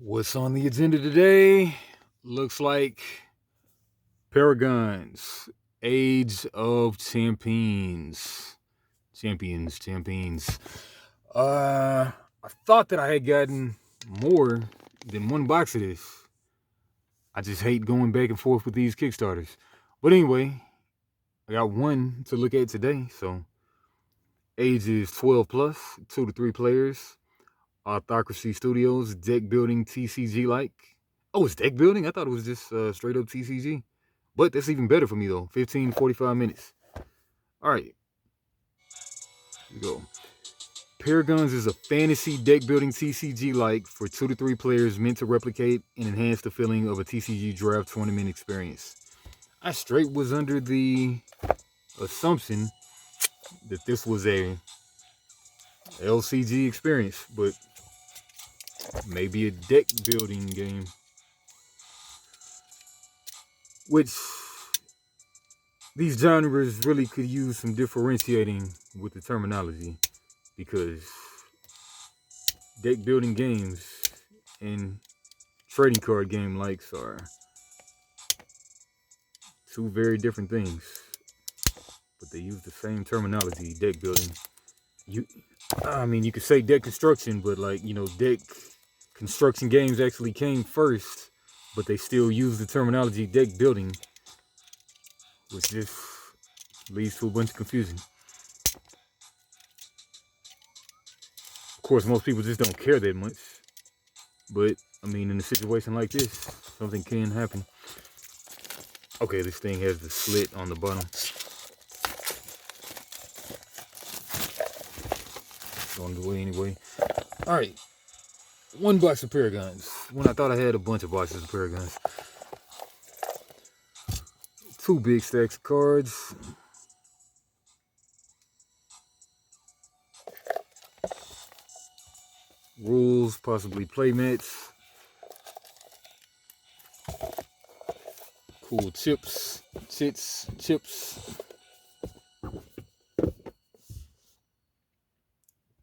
What's on the agenda today? Looks like Paragons, Age of Champions. Champions. I thought that I had gotten more than one box of this. I just hate going back and forth with these Kickstarters. But anyway, I got one to look at today. So, age is 12 plus, 2 to 3 players. Autocracy Studios, deck building TCG like. Oh, it's deck building? I thought it was just straight up TCG. But that's even better for me though. 15, 45 minutes. All right. Here we go. Paragons is a fantasy deck building TCG like for 2 to 3 players meant to replicate and enhance the feeling of a TCG draft tournament experience. I straight was under the assumption that this was a LCG experience, but maybe a deck building game. Which these genres really could use some differentiating with the terminology, because deck building games and trading card game likes are two very different things, but they use the same terminology. Deck building. You could say deck construction, but deck construction games actually came first, but they still use the terminology deck building, which just leads to a bunch of confusion. Of course, most people just don't care that much, but in a situation like this, something can happen. Okay, this thing has the slit on the bottom. Going the way anyway. All right, one box of Paragons. When I thought I had a bunch of boxes of Paragons. 2 big stacks of cards. Rules, possibly playmats. Cool chips.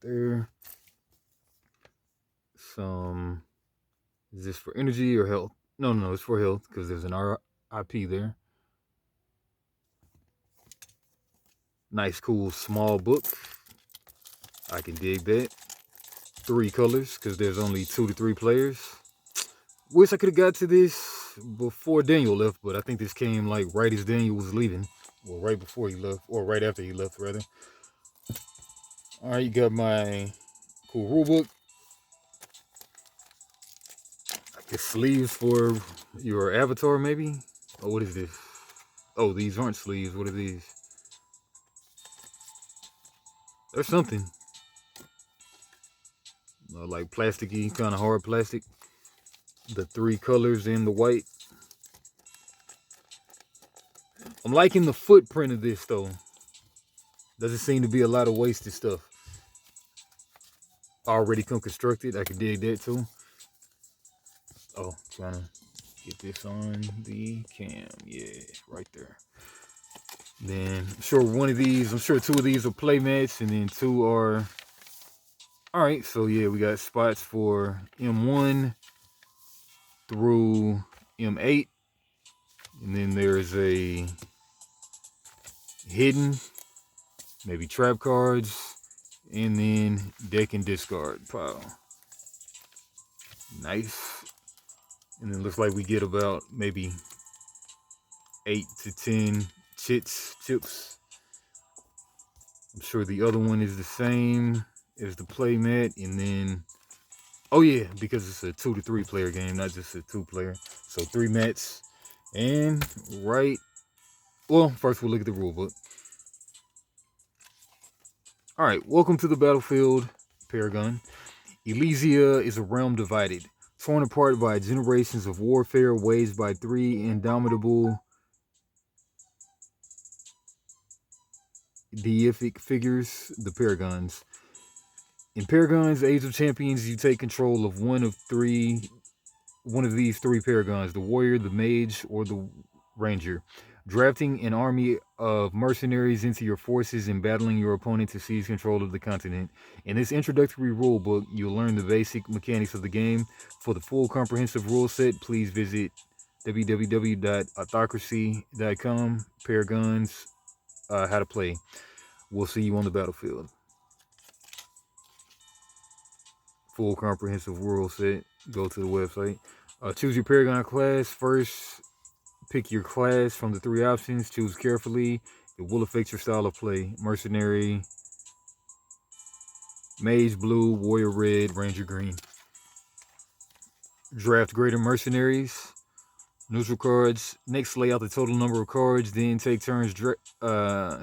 There. Is this for energy or health? No, it's for health because there's an RIP there. Nice, cool, small book. I can dig that. 3 colors because there's only 2 to 3 players. Wish I could have got to this before Daniel left, but I think this came like right as Daniel was leaving, or right before he left, or right after he left, rather. All right, you got my cool rule book. I guess sleeves for your avatar, maybe. Oh, what is this? Oh, these aren't sleeves. What are these? There's something. Like plasticky, kind of hard plastic. The 3 colors in the white. I'm liking the footprint of this though. Doesn't seem to be a lot of wasted stuff. Already come constructed. I can dig that too. Oh, trying to get this on the cam. Yeah, right there. Then I'm sure 2 of these are playmats, and then 2 are. All right, so yeah, we got spots for M1 through M8, and then there's a hidden, maybe trap cards, and then deck and discard pile. Nice. And then looks like we get about maybe 8 to 10 chips. I'm sure the other one is the same as the playmat, and then oh yeah, because it's a 2 to 3 player game, not just a 2 player. So 3 mats. And first we'll look at the rule book. All right, welcome to the battlefield, Paragon. Elysia is a realm divided, torn apart by generations of warfare waged by 3 indomitable deific figures, the Paragons. In Paragons, Age of Champions, you take control of one of these 3 Paragons, the warrior, the mage, or the ranger. Drafting an army of mercenaries into your forces and battling your opponent to seize control of the continent. In this introductory rulebook, you'll learn the basic mechanics of the game. For the full comprehensive rule set, please visit www.autocracy.com. Paragons, how to play. We'll see you on the battlefield. Full comprehensive rule set. Go to the website. Choose your Paragon class first. Pick your class from the 3 options. Choose carefully. It will affect your style of play. Mercenary, Mage blue, Warrior red, Ranger green. Draft greater mercenaries. Neutral cards. Next, lay out the total number of cards. Then take turns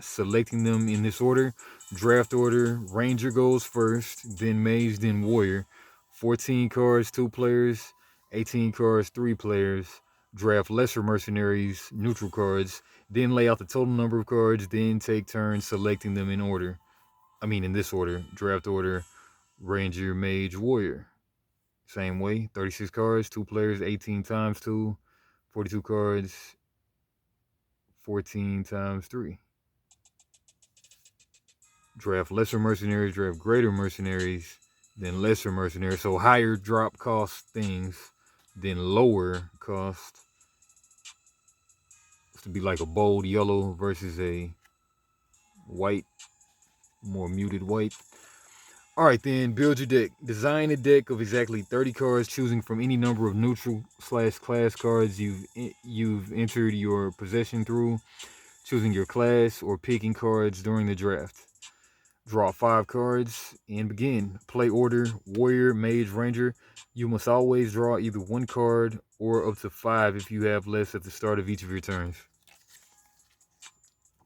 selecting them in this order. Draft order. Ranger goes first. Then Mage. Then Warrior. 14 cards, 2 players. 18 cards, 3 players. Draft lesser mercenaries. Neutral cards. Then lay out the total number of cards. Then take turns selecting them in order. In this order. Draft order. Ranger, Mage, Warrior. Same way. 36 cards, 2 players, 18 times 2. 42 cards, 14 times 3. Draft lesser mercenaries, draft greater mercenaries, then lesser mercenaries. So higher drop cost things, then lower cost. It's to be like a bold yellow versus a white, more muted white. All right, then build your deck. Design a deck of exactly 30 cards, choosing from any number of neutral/class cards you've entered your possession through, choosing your class or picking cards during the draft. Draw 5 cards and begin. Play order: Warrior, Mage, Ranger. You must always draw either 1 card or up to 5 if you have less at the start of each of your turns.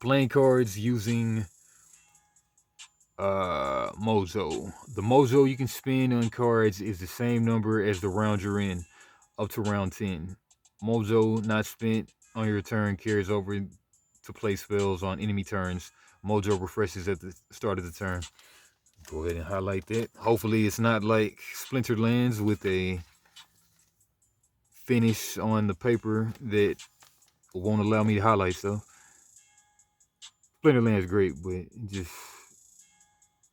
Playing cards using Mojo. The Mojo you can spend on cards is the same number as the round you're in, up to round 10. Mojo not spent on your turn carries over to play spells on enemy turns. Mojo refreshes at the start of the turn. Go ahead and highlight that. Hopefully it's not like Splintered Lands with a finish on the paper that won't allow me to highlight stuff. Splintered Lands is great, but just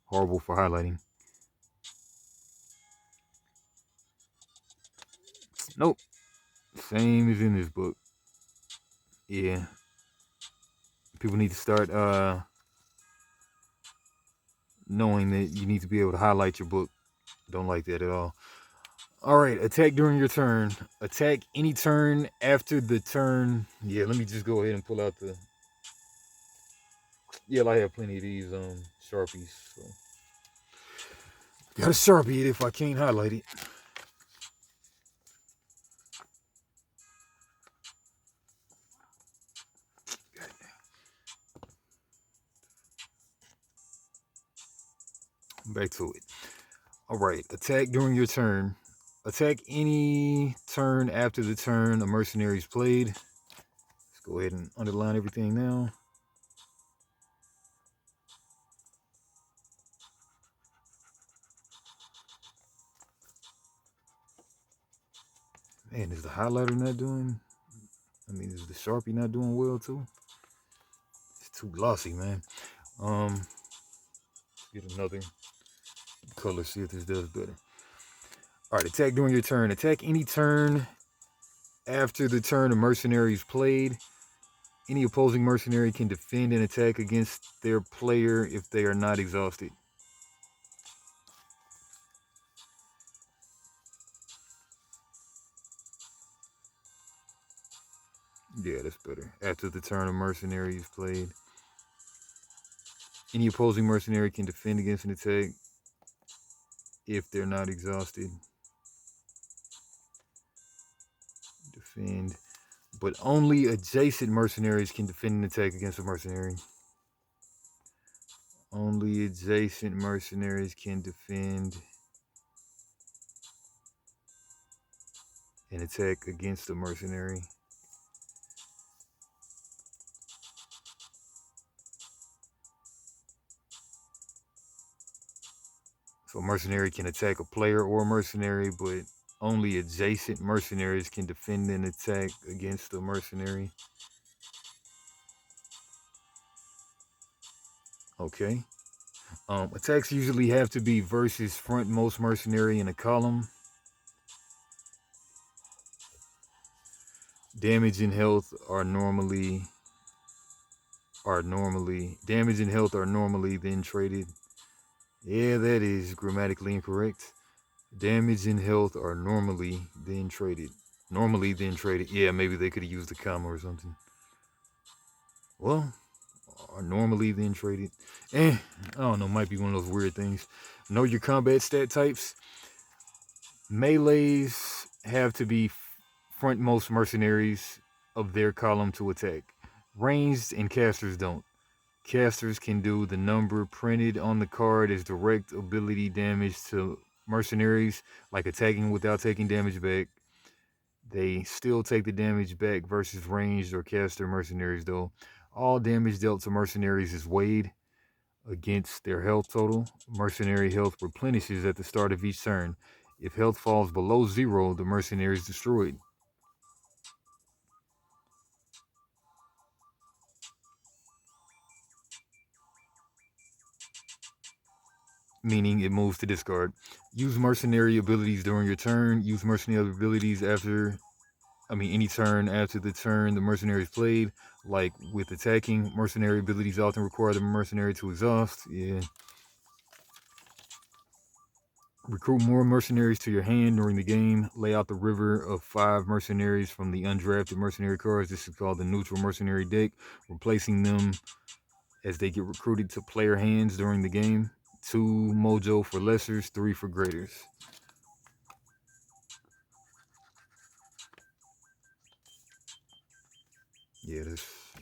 horrible for highlighting. Nope. Same as in this book. Yeah. People need to start knowing that you need to be able to highlight your book. Don't like that at all. All right, attack during your turn. Attack any turn after the turn. Yeah, let me just go ahead and pull out the... Yeah, I have plenty of these Sharpies. So. Gotta Sharpie it if I can't highlight it. Back to it. All right, attack during your turn. Attack any turn after the turn a mercenary is played. Let's go ahead and underline everything now. Man, is the highlighter not doing... is the Sharpie not doing well too? It's too glossy, man. Get another color, see if this does better. All right, attack during your turn. Attack any turn after the turn a mercenary is played. Any opposing mercenary can defend an attack against their player if they are not exhausted. Yeah, that's better. After the turn a mercenary is played. Any opposing mercenary can defend against an attack if they're not exhausted. Defend. But only adjacent mercenaries can defend an attack against a mercenary. Only adjacent mercenaries can defend an attack against a mercenary. So a mercenary can attack a player or a mercenary, but only adjacent mercenaries can defend an attack against a mercenary. Okay. Attacks usually have to be versus frontmost mercenary in a column. Damage and health are normally damage and health are normally then traded. Yeah, that is grammatically incorrect. Damage and health are normally then traded. Normally then traded. Yeah, maybe they could have used a comma or something. Well, are normally then traded. I don't know, might be one of those weird things. Know your combat stat types. Melees have to be frontmost mercenaries of their column to attack. Ranged and casters don't. Casters can do the number printed on the card as direct ability damage to mercenaries, like attacking without taking damage back. They still take the damage back versus ranged or caster mercenaries, though. All damage dealt to mercenaries is weighed against their health total. Mercenary health replenishes at the start of each turn. If health falls below 0, the mercenary is destroyed. Meaning it moves to discard. Use mercenary abilities during your turn. Use mercenary abilities any turn after the turn the mercenary is played. Like with attacking, mercenary abilities often require the mercenary to exhaust. Yeah. Recruit more mercenaries to your hand during the game. Lay out the river of 5 mercenaries from the undrafted mercenary cards. This is called the neutral mercenary deck, replacing them as they get recruited to player hands during the game. 2 mojo for lessers, 3 for graders.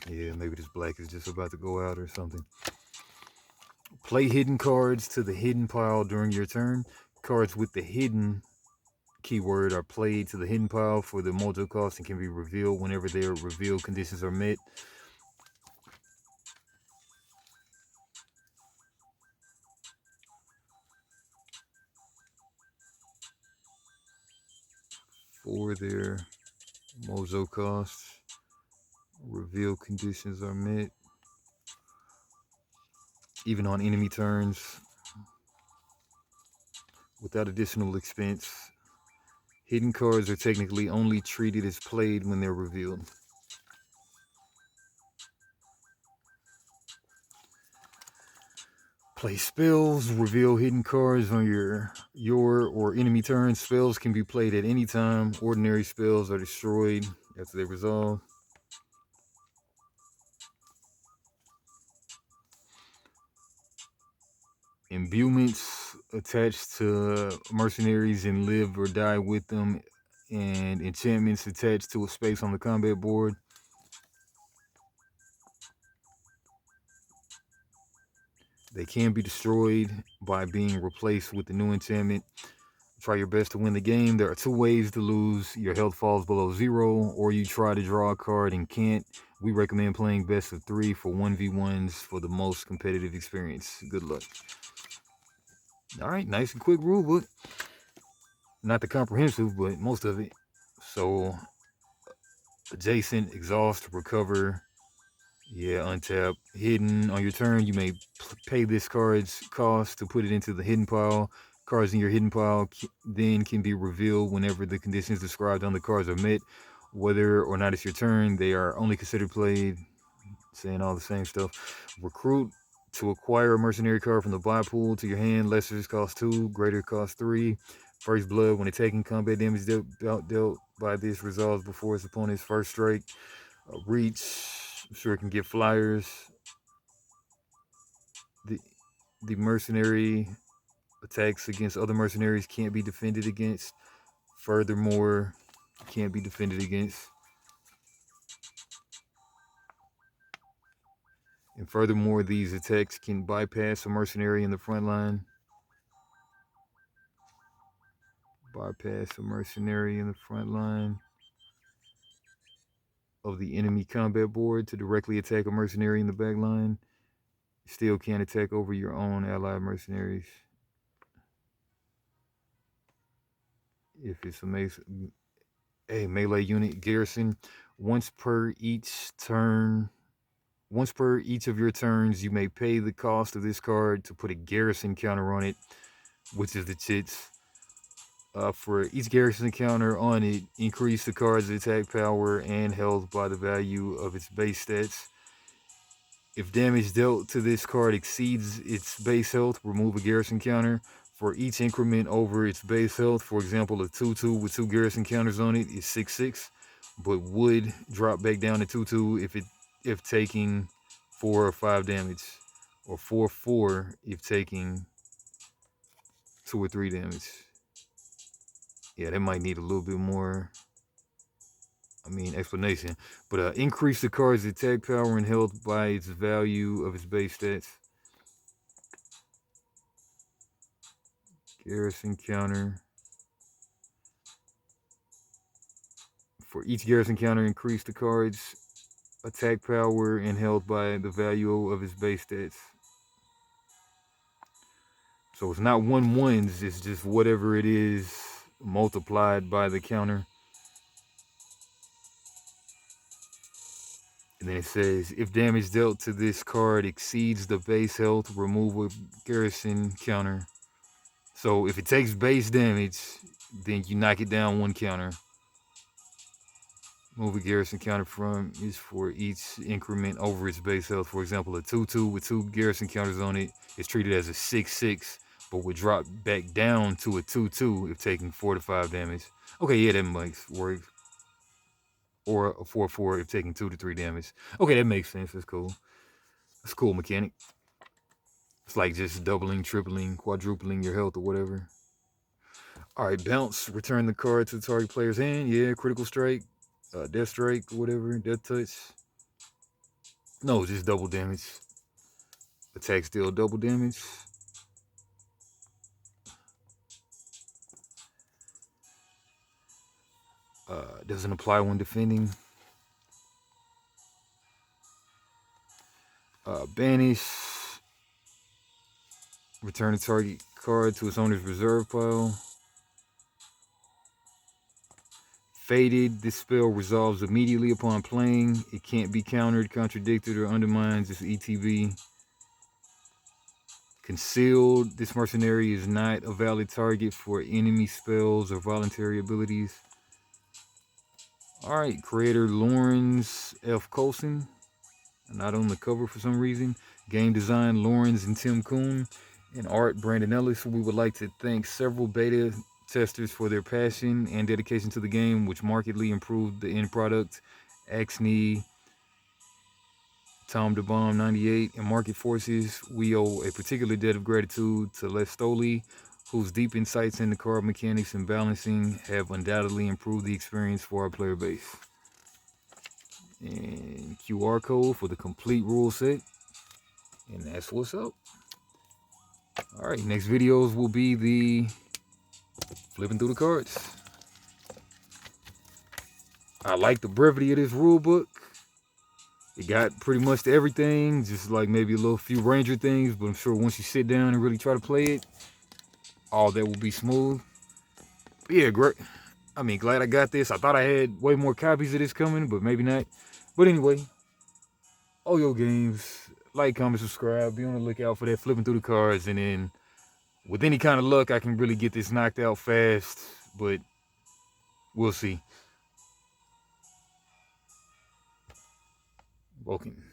Maybe this black is just about to go out or something. Play hidden cards to the hidden pile during your turn. Cards with the hidden keyword are played to the hidden pile for the mojo cost and can be revealed whenever their reveal conditions are met. For their mojo costs, reveal conditions are met. Even on enemy turns, without additional expense. Hidden cards are technically only treated as played when they're revealed. Play spells, reveal hidden cards on your or enemy turn. Spells can be played at any time. Ordinary spells are destroyed after they resolve. Imbuements attached to mercenaries and live or die with them, and enchantments attached to a space on the combat board. They can be destroyed by being replaced with the new enchantment. Try your best to win the game. There are 2 ways to lose. Your health falls below 0, or you try to draw a card and can't. We recommend playing best of 3 for 1v1s for the most competitive experience. Good luck. All right, nice and quick rule book. Not the comprehensive, but most of it. So, adjacent, exhaust, recover. Yeah, untap. Hidden on your turn, you may pay this card's cost to put it into the hidden pile. Cards in your hidden pile then can be revealed whenever the conditions described on the cards are met. Whether or not it's your turn, they are only considered played. Saying all the same stuff. Recruit to acquire a mercenary card from the buy pool to your hand. Lessers cost 2, greater cost 3. First blood when attacking, combat damage dealt by this resolves before its opponent's first strike. Reach, I'm sure it can get flyers. The mercenary attacks against other mercenaries can't be defended against. Furthermore, can't be defended against. And furthermore, these attacks can bypass a mercenary in the front line. Bypass a mercenary in the front line of the enemy combat board to directly attack a mercenary in the back line. Still can't attack over your own allied mercenaries. If it's a melee unit garrison, once per each turn Once per each of your turns, you may pay the cost of this card to put a garrison counter on it, which is the chits. For each garrison counter on it, increase the card's attack power and health by the value of its base stats. If damage dealt to this card exceeds its base health, remove a garrison counter. For each increment over its base health, for example, a 2/2 with 2 garrison counters on it is 6/6, but would drop back down to 2/2 if taking 4 or 5 damage, or 4/4 if taking 2 or 3 damage. Yeah, that might need a little bit more, explanation. But increase the card's attack power and health by its value of its base stats. Garrison counter. For each garrison counter, increase the card's attack power and health by the value of its base stats. So it's not 1/1s, it's just whatever it is multiplied by the counter. And then it says, if damage dealt to this card exceeds the base health, remove a garrison counter. So if it takes base damage, then you knock it down 1 counter. Move a garrison counter from is for each increment over its base health. For example, a 2/2 with 2 garrison counters on it is treated as a 6/6, but would drop back down to a 2/2 if taking 4 to 5 damage. Okay, yeah, that makes work. Or a 4/4 if taking 2 to 3 damage. Okay, that makes sense. That's cool. That's a cool mechanic. It's like just doubling, tripling, quadrupling your health or whatever. All right, bounce. Return the card to the target player's hand. Yeah, critical strike, death strike, whatever, death touch. No, just double damage. Attack deal double damage. Doesn't apply when defending. Banish. Return the target card to its owner's reserve pile. Faded. This spell resolves immediately upon playing. It can't be countered, contradicted, or undermines its ETB. Concealed. This mercenary is not a valid target for enemy spells or voluntary abilities. Alright, creator Lawrence F. Coulson. Not on the cover for some reason. Game design Lawrence and Tim Kuhn. And art Brandon Ellis. We would like to thank several beta testers for their passion and dedication to the game, which markedly improved the end product. Axney, Tom DeBomb 98, and Market Forces. We owe a particular debt of gratitude to Les Stoley, whose deep insights into card mechanics and balancing have undoubtedly improved the experience for our player base. And QR code for the complete rule set. And that's what's up. Alright, next videos will be the flipping through the cards. I like the brevity of this rule book. It got pretty much to everything, just like maybe a little few Ranger things, but I'm sure once you sit down and really try to play it, all that will be smooth. But yeah, great. Glad I got this. I thought I had way more copies of this coming, but maybe not. But anyway, Oyo Games, like, comment, subscribe. Be on the lookout for that flipping through the cards, and then with any kind of luck, I can really get this knocked out fast, but we'll see. Vulcan.